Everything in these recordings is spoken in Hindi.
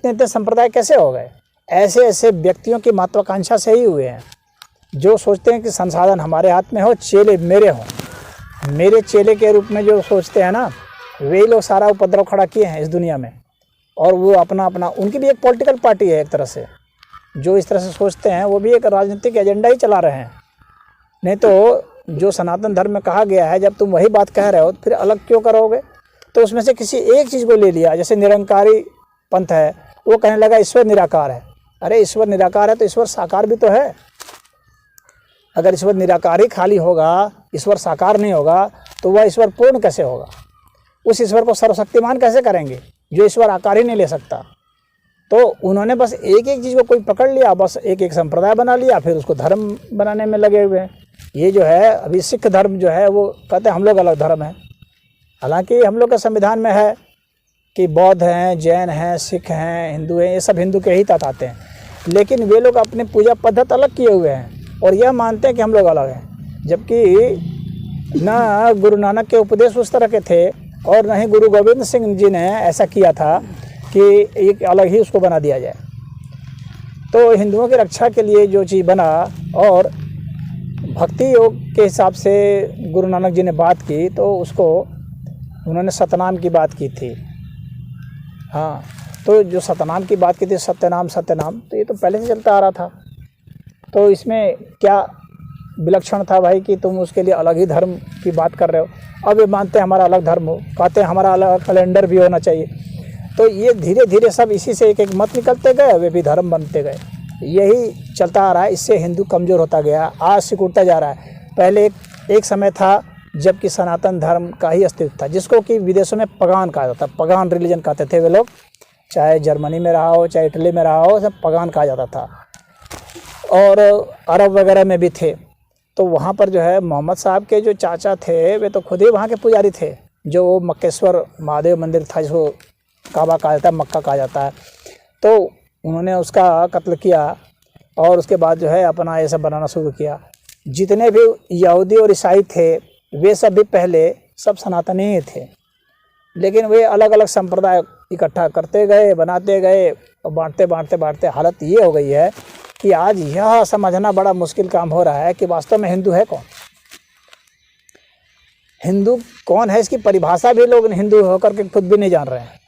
इतने इतने संप्रदाय कैसे हो गए? ऐसे ऐसे व्यक्तियों की महत्वाकांक्षा से ही हुए हैं जो सोचते हैं कि संसाधन हमारे हाथ में हो, चेले मेरे हों। मेरे चेले के रूप में जो सोचते हैं ना, वे लोग सारा उपद्रव खड़ा किए हैं इस दुनिया में। और वो अपना अपना, उनकी भी एक पॉलिटिकल पार्टी है एक तरह से, जो इस तरह से सोचते हैं वो भी एक राजनीतिक एजेंडा ही चला रहे हैं। नहीं तो जो सनातन धर्म में कहा गया है, जब तुम वही बात कह रहे हो तो फिर अलग क्यों करोगे? तो उसमें से किसी एक चीज़ को ले लिया, जैसे निरंकारी पंथ है, वो कहने लगा ईश्वर निराकार है। अरे ईश्वर निराकार है तो ईश्वर साकार भी तो है। अगर ईश्वर निराकार ही खाली होगा, ईश्वर साकार नहीं होगा, तो वह ईश्वर पूर्ण कैसे होगा? उस ईश्वर को सर्वशक्तिमान कैसे करेंगे जो ईश्वर आकार ही नहीं ले सकता? तो उन्होंने बस एक एक चीज़ को कोई पकड़ लिया, बस एक एक संप्रदाय बना लिया, फिर उसको धर्म बनाने में लगे हुए हैं। ये जो है अभी सिख धर्म जो है वो कहते हैं हम लोग अलग धर्म है। हालांकि हम लोग का संविधान में है कि बौद्ध हैं, जैन हैं, सिख हैं, हिंदू हैं, ये सब हिंदू के ही तहत आते हैं। लेकिन वे लोग अपनी पूजा पद्धति अलग किए हुए हैं और यह मानते हैं कि हम लोग अलग हैं, जबकि ना गुरु नानक के उपदेश उस तरह के थे और न ही गुरु गोविंद सिंह जी ने ऐसा किया था कि एक अलग ही उसको बना दिया जाए। तो हिंदुओं की रक्षा के लिए जो चीज़ बना, और भक्ति योग के हिसाब से गुरु नानक जी ने बात की तो उसको उन्होंने सतनाम की बात की थी। हाँ, तो जो सतनाम की बात की थी, सत्यनाम सत्यनाम, तो ये तो पहले से चलता आ रहा था। तो इसमें क्या विलक्षण था भाई कि तुम उसके लिए अलग ही धर्म की बात कर रहे हो? अब ये मानते हैं हमारा अलग धर्म हो, कहते हैं हमारा अलग कैलेंडर भी होना चाहिए। तो ये धीरे धीरे सब इसी से एक एक मत निकलते गए, वे भी धर्म बनते गए। यही चलता आ रहा है, इससे हिंदू कमज़ोर होता गया, आज सिकुड़ता जा रहा है। पहले एक समय था जबकि सनातन धर्म का ही अस्तित्व था, जिसको कि विदेशों में पगान कहा जाता, पगान रिलीजन कहते थे वे लोग। चाहे जर्मनी में रहा हो, चाहे इटली में रहा हो, सब पगान कहा जाता था। और अरब वगैरह में भी थे। तो वहाँ पर जो है मोहम्मद साहब के जो चाचा थे वे तो खुद ही वहाँ के पुजारी थे, जो मक्केश्वर महादेव मंदिर था, जिसको काबा कहा जाता है, मक्का कहा जाता है। तो उन्होंने उसका कत्ल किया और उसके बाद जो है अपना ये सब बनाना शुरू किया। जितने भी यहूदी और ईसाई थे वे सब भी पहले सब सनातनी ही थे, लेकिन वे अलग अलग संप्रदाय इकट्ठा करते गए, बनाते गए और बांटते बांटते बांटते हालत ये हो गई है कि आज यह समझना बड़ा मुश्किल काम हो रहा है कि वास्तव में हिंदू है कौन। हिंदू कौन है इसकी परिभाषा भी लोग हिंदू होकर के खुद भी नहीं जान रहे हैं।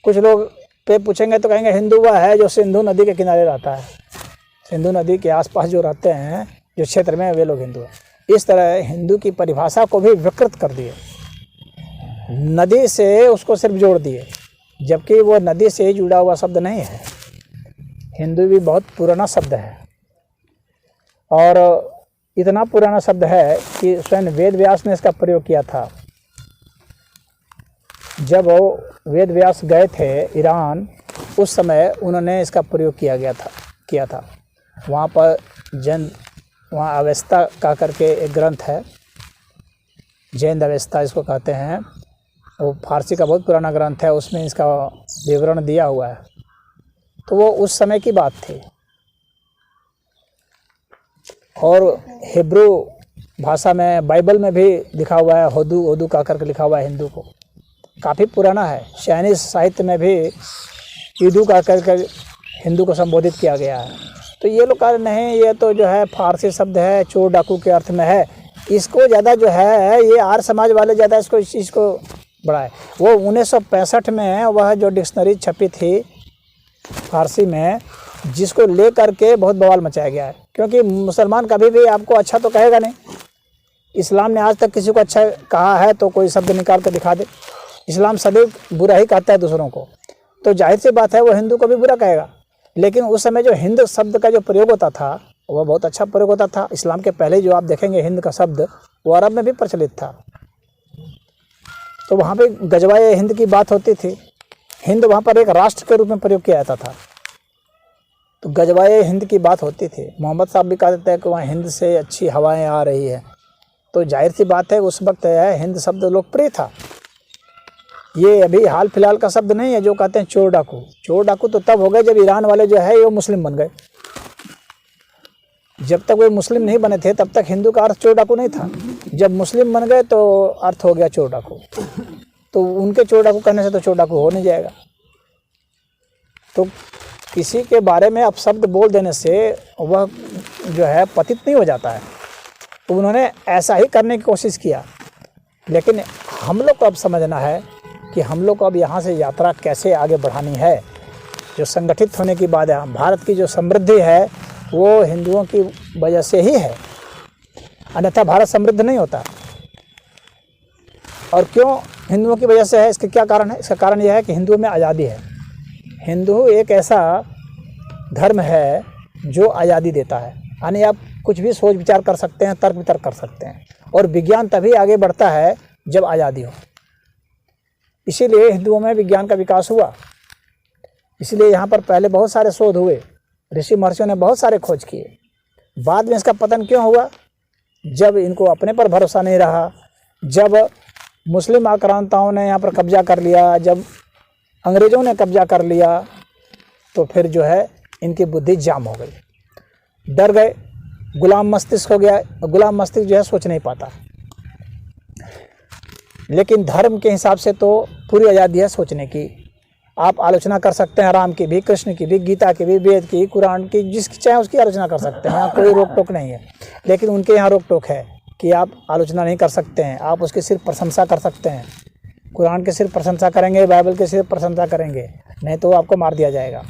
कुछ लोग पे पूछेंगे तो कहेंगे हिंदू वह है जो सिंधु नदी के किनारे रहता है, सिंधु नदी के आसपास जो रहते हैं जो क्षेत्र में, वे लोग हिंदू हैं। इस तरह हिंदू की परिभाषा को भी विकृत कर दिए, नदी से उसको सिर्फ जोड़ दिए, जबकि वो नदी से जुड़ा हुआ शब्द नहीं है। हिंदू भी बहुत पुराना शब्द है और इतना पुराना शब्द है कि स्वयं वेद व्यास ने इसका प्रयोग किया था। जब वो वेद व्यास गए थे ईरान, उस समय उन्होंने इसका प्रयोग किया था। वहाँ पर वहाँ अवेस्ता का करके एक ग्रंथ है, जैन अवेस्ता इसको कहते हैं, वो फारसी का बहुत पुराना ग्रंथ है, उसमें इसका विवरण दिया हुआ है। तो वो उस समय की बात थी। और हिब्रू भाषा में, बाइबल में भी लिखा हुआ है, होदू का करके लिखा हुआ है हिंदू को, काफ़ी पुराना है। चाइनीज़ साहित्य में भी ईदू का करके हिंदू को संबोधित किया गया है। तो ये लोग कह रहे नहीं, ये तो जो है फारसी शब्द है, चोर डाकू के अर्थ में है। इसको ज़्यादा जो है ये आर्य समाज वाले ज़्यादा इसको इस चीज़ को बढ़ाए। वो 1965 में वह जो डिक्शनरी छपी थी फारसी में, जिसको ले करके बहुत बवाल मचाया गया है। क्योंकि मुसलमान कभी भी आपको अच्छा तो कहेगा नहीं। इस्लाम ने आज तक किसी को अच्छा कहा है तो कोई शब्द निकाल कर दिखा दे। इस्लाम सदैव बुरा ही कहता है दूसरों को, तो जाहिर सी बात है वो हिंदू को भी बुरा कहेगा। लेकिन उस समय जो हिंद शब्द का जो प्रयोग होता था वह बहुत अच्छा प्रयोग होता था। इस्लाम के पहले जो आप देखेंगे हिंद का शब्द वो अरब में भी प्रचलित था। तो वहाँ पे गजवाए हिंद की बात होती थी। हिंद वहाँ पर एक राष्ट्र के रूप में प्रयोग किया जाता था, तो गजवाए हिंद की बात होती थी। मोहम्मद साहब भी कह देते हैं कि वहाँ हिंद से अच्छी हवाएं आ रही है। तो जाहिर सी बात है उस वक्त हिंद शब्द लोकप्रिय था। ये अभी हाल फिलहाल का शब्द नहीं है जो कहते हैं चोर डाकू। चोर डाकू तो तब हो गए जब ईरान वाले जो है वो मुस्लिम बन गए। जब तक वे मुस्लिम नहीं बने थे तब तक हिंदू का अर्थ चोर डाकू नहीं था। जब मुस्लिम बन गए तो अर्थ हो गया चोर डाकू। तो उनके चोर डाकू कहने से तो चोर डाकू हो नहीं जाएगा। तो किसी के बारे में अपशब्द बोल देने से वह जो है पतित नहीं हो जाता है। तो उन्होंने ऐसा ही करने की कोशिश किया। लेकिन हम लोग को अब समझना है कि हम लोग को अब यहाँ से यात्रा कैसे आगे बढ़ानी है। जो संगठित होने की बात है, भारत की जो समृद्धि है वो हिंदुओं की वजह से ही है, अन्यथा भारत समृद्ध नहीं होता। और क्यों हिंदुओं की वजह से है, इसके क्या कारण है? इसका कारण यह है कि हिंदुओं में आज़ादी है। हिंदू एक ऐसा धर्म है जो आज़ादी देता है, यानी आप कुछ भी सोच विचार कर सकते हैं, तर्क वितर्क कर सकते हैं, और विज्ञान तभी आगे बढ़ता है जब आज़ादी हो। इसीलिए हिंदुओं में विज्ञान का विकास हुआ। इसलिए यहाँ पर पहले बहुत सारे शोध हुए, ऋषि महर्षियों ने बहुत सारे खोज किए। बाद में इसका पतन क्यों हुआ? जब इनको अपने पर भरोसा नहीं रहा, जब मुस्लिम आक्रांताओं ने यहाँ पर कब्जा कर लिया, जब अंग्रेज़ों ने कब्जा कर लिया, तो फिर जो है इनकी बुद्धि जाम हो गई, डर गए, गुलाम मस्तिष्क हो गया। गुलाम मस्तिष्क जो है सोच नहीं पाता। लेकिन धर्म के हिसाब से तो पूरी आज़ादी है सोचने की। आप आलोचना कर सकते हैं राम की भी, कृष्ण की भी, गीता की भी, वेद की, कुरान की, जिसकी चाहे उसकी आलोचना कर सकते हैं, यहाँ कोई रोक टोक नहीं है। लेकिन उनके यहाँ रोक टोक है कि आप आलोचना नहीं कर सकते हैं, आप उसकी सिर्फ प्रशंसा कर सकते हैं। कुरान की सिर्फ प्रशंसा करेंगे, बाइबल की सिर्फ प्रशंसा करेंगे, नहीं तो आपको मार दिया जाएगा।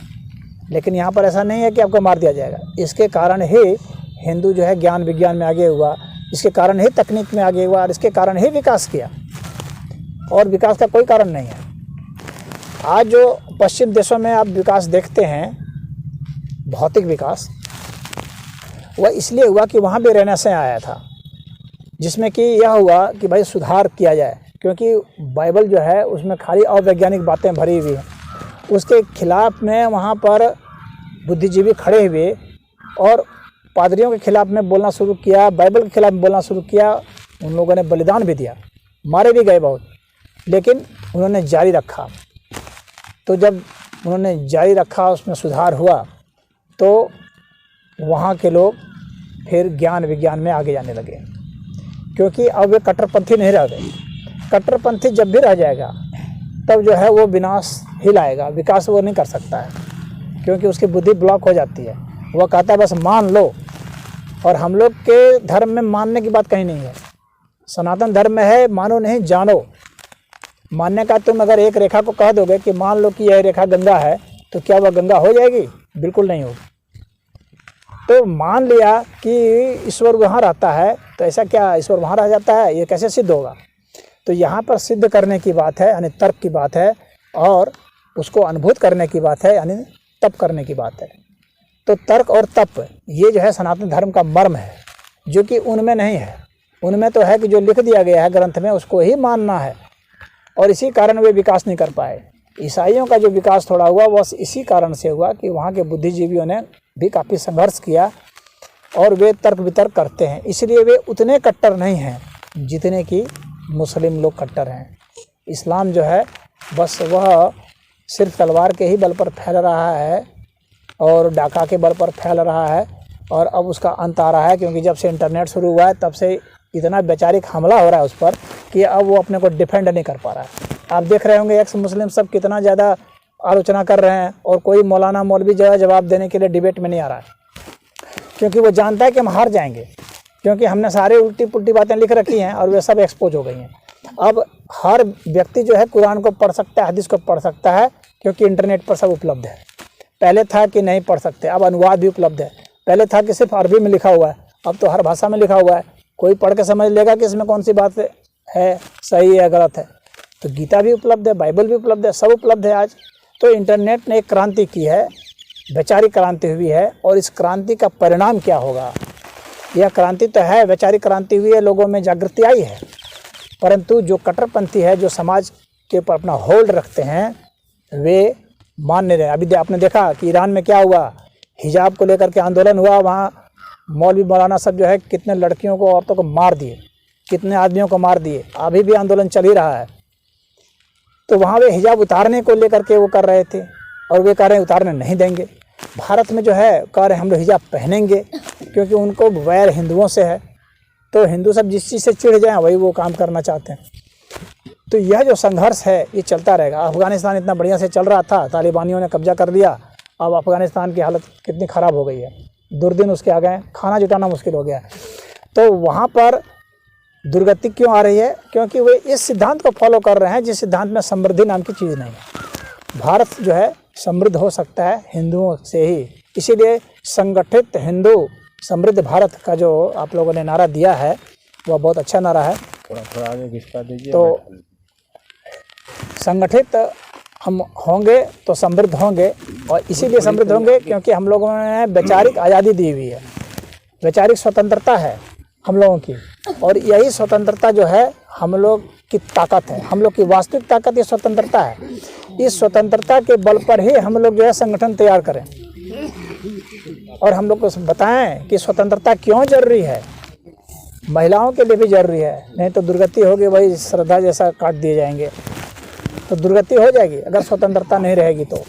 लेकिन यहाँ पर ऐसा नहीं है कि आपको मार दिया जाएगा। इसके कारण ही हिंदू जो है ज्ञान विज्ञान में आगे हुआ, इसके कारण ही तकनीक में आगे हुआ, और इसके कारण ही विकास किया, और विकास का कोई कारण नहीं है। आज जो पश्चिम देशों में आप विकास देखते हैं, भौतिक विकास, वह इसलिए हुआ कि वहाँ भी रेनेसां आया था, जिसमें कि यह हुआ कि भाई सुधार किया जाए, क्योंकि बाइबल जो है उसमें खाली अवैज्ञानिक बातें भरी हुई हैं। उसके खिलाफ में वहाँ पर बुद्धिजीवी खड़े हुए और पादरियों के खिलाफ में बोलना शुरू किया, बाइबल के खिलाफ में बोलना शुरू किया। उन लोगों ने बलिदान भी दिया, मारे भी गए बहुत, लेकिन उन्होंने जारी रखा। तो जब उन्होंने जारी रखा, उसमें सुधार हुआ, तो वहाँ के लोग फिर ज्ञान विज्ञान में आगे जाने लगे, क्योंकि अब वे कट्टरपंथी नहीं रह गए। कट्टरपंथी जब भी रह जाएगा तब जो है वो विनाश ही लाएगा, विकास वो नहीं कर सकता है, क्योंकि उसकी बुद्धि ब्लॉक हो जाती है। वह कहता है बस मान लो, और हम लोग के धर्म में मानने की बात कहीं नहीं है। सनातन धर्म में है मानो नहीं जानो। मानने का तुम अगर एक रेखा को कह दोगे कि मान लो कि यह रेखा गंगा है, तो क्या वह गंगा हो जाएगी? बिल्कुल नहीं होगी। तो मान लिया कि ईश्वर वहाँ रहता है, तो ऐसा क्या ईश्वर वहाँ रह जाता है? ये कैसे सिद्ध होगा? तो यहाँ पर सिद्ध करने की बात है, यानी तर्क की बात है, और उसको अनुभूत करने की बात है, यानी तप करने की बात है। तो तर्क और तप ये जो है सनातन धर्म का मर्म है, जो कि उनमें नहीं है। उनमें तो है कि जो लिख दिया गया है ग्रंथ में उसको ही मानना है, और इसी कारण वे विकास नहीं कर पाए। ईसाइयों का जो विकास थोड़ा हुआ बस इसी कारण से हुआ कि वहाँ के बुद्धिजीवियों ने भी काफ़ी संघर्ष किया, और वे तर्क वितर्क करते हैं, इसलिए वे उतने कट्टर नहीं हैं जितने कि मुस्लिम लोग कट्टर हैं। इस्लाम जो है बस वह सिर्फ तलवार के ही बल पर फैल रहा है, और डाका के बल पर फैल रहा है, और अब उसका अंत आ रहा है, क्योंकि जब से इंटरनेट शुरू हुआ है तब से इतना वैचारिक हमला हो रहा है उस पर कि अब वो अपने को डिफेंड नहीं कर पा रहा है। आप देख रहे होंगे एक्स मुस्लिम सब कितना ज़्यादा आलोचना कर रहे हैं, और कोई मौलाना मौलवी जो है जवाब देने के लिए डिबेट में नहीं आ रहा है, क्योंकि वो जानता है कि हम हार जाएंगे, क्योंकि हमने सारे उल्टी पुल्टी बातें लिख रखी हैं और वे सब एक्सपोज हो गई हैं। अब हर व्यक्ति जो है कुरान को पढ़ सकता है, हदीस को पढ़ सकता है, क्योंकि इंटरनेट पर सब उपलब्ध है। पहले था कि नहीं पढ़ सकते, अब अनुवाद भी उपलब्ध है। पहले था कि सिर्फ अरबी में लिखा हुआ है, अब तो हर भाषा में लिखा हुआ है। कोई पढ़ के समझ लेगा कि इसमें कौन सी बात है, सही है गलत है। तो गीता भी उपलब्ध है, बाइबल भी उपलब्ध है, सब उपलब्ध है आज। तो इंटरनेट ने एक क्रांति की है, वैचारिक क्रांति हुई है, और इस क्रांति का परिणाम क्या होगा? यह क्रांति तो है, वैचारिक क्रांति हुई है, लोगों में जागृति आई है, परंतु जो कट्टरपंथी है, जो समाज के ऊपर अपना होल्ड रखते हैं, वे मान नहीं रहे। अभी आपने देखा कि ईरान में क्या हुआ, हिजाब को लेकर के आंदोलन हुआ, वहाँ मौलवी मौलाना सब जो है कितने लड़कियों को, औरतों को मार दिए, कितने आदमियों को मार दिए। अभी भी आंदोलन चल ही रहा है। तो वहाँ वे हिजाब उतारने को लेकर के वो कर रहे थे, और वे कह रहे हैं उतारने नहीं देंगे। भारत में जो है कह रहे हैं हम लोग हिजाब पहनेंगे, क्योंकि उनको वैर हिंदुओं से है। तो हिंदू सब जिस चीज़ से चिढ़ जाएं वही वो काम करना चाहते हैं। तो यह जो संघर्ष है ये चलता रहेगा। अफ़गानिस्तान इतना बढ़िया से चल रहा था, तालिबानियों ने कब्जा कर लिया, अब अफ़गानिस्तान की हालत कितनी ख़राब हो गई है, दुर्दिन उसके आ गए, खाना जुटाना मुश्किल हो गया। तो वहाँ पर दुर्गति क्यों आ रही है? क्योंकि वे इस सिद्धांत को फॉलो कर रहे हैं जिस सिद्धांत में समृद्धि नाम की चीज़ नहीं है। भारत जो है समृद्ध हो सकता है हिंदुओं से ही, इसीलिए संगठित हिंदू समृद्ध भारत का जो आप लोगों ने नारा दिया है वह बहुत अच्छा नारा है। थोड़ा आगे खिसका दीजिए। तो संगठित हम होंगे तो समृद्ध होंगे, और इसीलिए समृद्ध होंगे क्योंकि हम लोगों ने वैचारिक आज़ादी दी हुई है, वैचारिक स्वतंत्रता है हम लोगों की, और यही स्वतंत्रता जो है हम लोग की ताकत है, हम लोग की वास्तविक ताकत ये स्वतंत्रता है। इस स्वतंत्रता के बल पर ही हम लोग जो है संगठन तैयार करें और हम लोग को बताएं कि स्वतंत्रता क्यों जरूरी है, महिलाओं के लिए भी जरूरी है। नहीं तो दुर्गति होगी, वही श्रद्धा जैसा काट दिए जाएंगे, तो दुर्गति हो जाएगी अगर स्वतंत्रता नहीं रहेगी तो।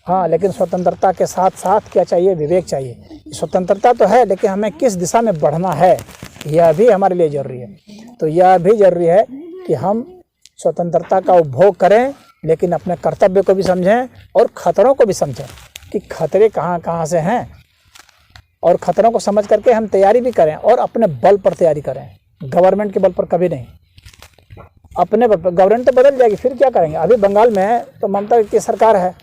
हाँ, लेकिन स्वतंत्रता के साथ साथ क्या चाहिए? विवेक चाहिए। स्वतंत्रता तो है, लेकिन हमें किस दिशा में बढ़ना है यह भी हमारे लिए ज़रूरी है। तो यह भी ज़रूरी है कि हम स्वतंत्रता का उपभोग करें, लेकिन अपने कर्तव्य को भी समझें और खतरों को भी समझें कि खतरे कहाँ कहाँ से हैं, और खतरों को समझ करके हम तैयारी भी करें और अपने बल पर तैयारी करें, गवर्नमेंट के बल पर कभी नहीं। अपने गवर्नमेंट तो बदल जाएगी, फिर क्या करेंगे? अभी बंगाल में तो ममता की सरकार है,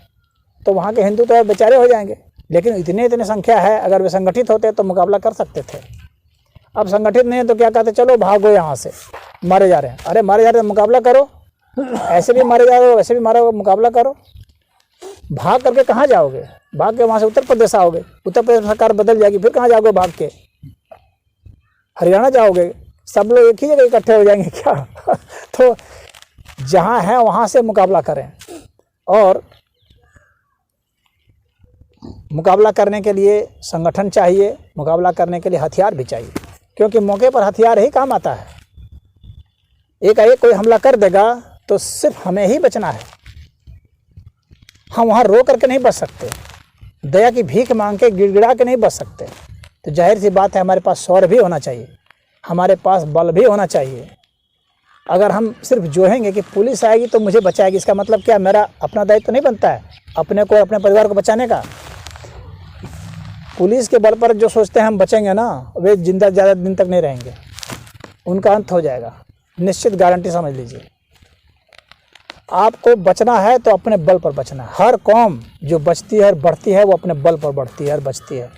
तो वहाँ के हिंदू तो बेचारे हो जाएंगे, लेकिन इतनी संख्या है, अगर वे संगठित होते तो मुकाबला कर सकते थे। अब संगठित नहीं है तो क्या कहते? चलो भागो यहाँ से, मारे जा रहे हैं। अरे मारे जा रहे हैं, मुकाबला करो, ऐसे भी मारे जा रहे हो, वैसे भी मारो, मुकाबला करो। भाग करके कहाँ जाओगे? भाग के वहाँ से उत्तर प्रदेश आओगे, उत्तर प्रदेश सरकार बदल जाएगी, फिर कहाँ जाओगे भाग के? हरियाणा जाओगे, सब लोग एक ही जगह इकट्ठे हो जाएंगे क्या? तो जहाँ है वहाँ से मुकाबला करें, और मुकाबला करने के लिए संगठन चाहिए, मुकाबला करने के लिए हथियार भी चाहिए, क्योंकि मौके पर हथियार ही काम आता है। एकाएक कोई हमला कर देगा तो सिर्फ हमें ही बचना है, हम वहाँ रो करके नहीं बच सकते, दया की भीख मांग के गिड़गिड़ा के नहीं बच सकते। तो जाहिर सी बात है हमारे पास शौर्य भी होना चाहिए, हमारे पास बल भी होना चाहिए। अगर हम सिर्फ जोहेंगे कि पुलिस आएगी तो मुझे बचाएगी, इसका मतलब क्या? मेरा अपना दायित्व तो नहीं बनता है अपने को, अपने परिवार को बचाने का? पुलिस के बल पर जो सोचते हैं हम बचेंगे ना, वे जिंदा ज़्यादा दिन तक नहीं रहेंगे, उनका अंत हो जाएगा, निश्चित गारंटी समझ लीजिए। आपको बचना है तो अपने बल पर बचना है। हर कौम जो बचती है और बढ़ती है वो अपने बल पर बढ़ती है और बचती है।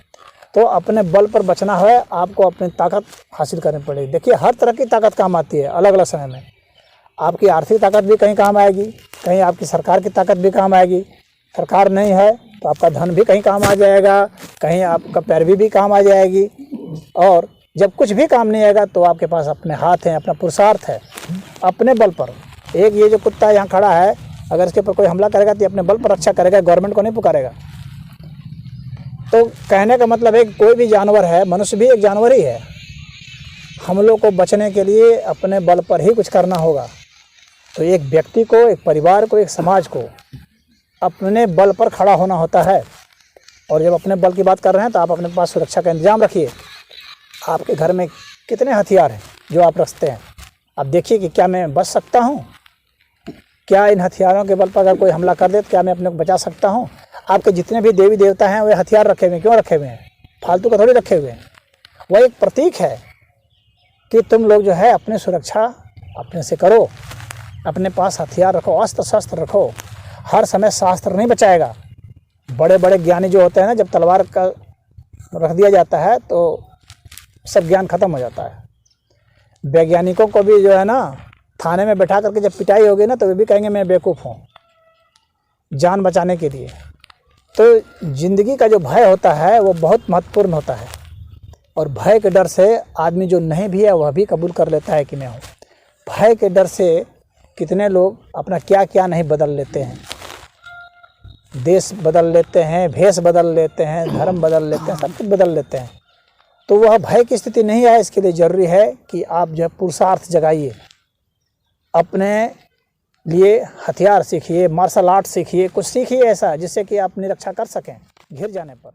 तो अपने बल पर बचना है, आपको अपनी ताकत हासिल करनी पड़ेगी। देखिए, हर तरह की ताकत काम आती है अलग अलग समय में। आपकी आर्थिक ताकत भी कहीं काम आएगी, कहीं आपकी सरकार की ताकत भी काम आएगी। सरकार नहीं है तो आपका धन भी कहीं काम आ जाएगा, कहीं आपका पैरवी भी काम आ जाएगी। और जब कुछ भी काम नहीं आएगा तो आपके पास अपने हाथ हैं, अपना पुरुषार्थ है, अपने बल पर। एक ये जो कुत्ता यहाँ खड़ा है, अगर इसके ऊपर कोई हमला करेगा तो अपने बल पर रक्षा करेगा, गवर्नमेंट को नहीं पुकारेगा। तो कहने का मतलब है कि कोई भी जानवर है, मनुष्य भी एक जानवर ही है। हम लोग को बचने के लिए अपने बल पर ही कुछ करना होगा। तो एक व्यक्ति को, एक परिवार को, एक समाज को अपने बल पर खड़ा होना होता है। और जब अपने बल की बात कर रहे हैं तो आप अपने पास सुरक्षा का इंतजाम रखिए। आपके घर में कितने हथियार हैं जो आप रखते हैं? आप देखिए कि क्या मैं बच सकता हूँ, क्या इन हथियारों के बल पर अगर कोई हमला कर दे तो क्या मैं अपने को बचा सकता हूँ? आपके जितने भी देवी देवता हैं वे हथियार रखे हुए हैं, क्यों रखे हुए हैं? फालतू का थोड़ी रखे हुए हैं। वह एक प्रतीक है कि तुम लोग जो है अपनी सुरक्षा अपने से करो, अपने पास हथियार रखो, अस्त्र शस्त्र रखो। हर समय शास्त्र नहीं बचाएगा। बड़े बड़े ज्ञानी जो होते हैं ना, जब तलवार का रख दिया जाता है तो सब ज्ञान खत्म हो जाता है। वैज्ञानिकों को भी जो है ना, थाने में बैठा करके जब पिटाई होगी ना तो वे भी कहेंगे मैं बेवकूफ़ हूँ, जान बचाने के लिए। तो ज़िंदगी का जो भय होता है वो बहुत महत्वपूर्ण होता है, और भय के डर से आदमी जो नहीं भी है वह भी कबूल कर लेता है कि मैं हूँ। भय के डर से कितने लोग अपना क्या क्या नहीं बदल लेते हैं, देश बदल लेते हैं, भेष बदल लेते हैं, धर्म बदल लेते हैं, सब कुछ बदल लेते हैं। तो वह भय की स्थिति नहीं है। इसके लिए ज़रूरी है कि आप जो है पुरुषार्थ जगाइए, अपने लिए हथियार सीखिए, मार्शल आर्ट सीखिए, कुछ सीखिए ऐसा जिससे कि आप अपनी रक्षा कर सकें घिर जाने पर।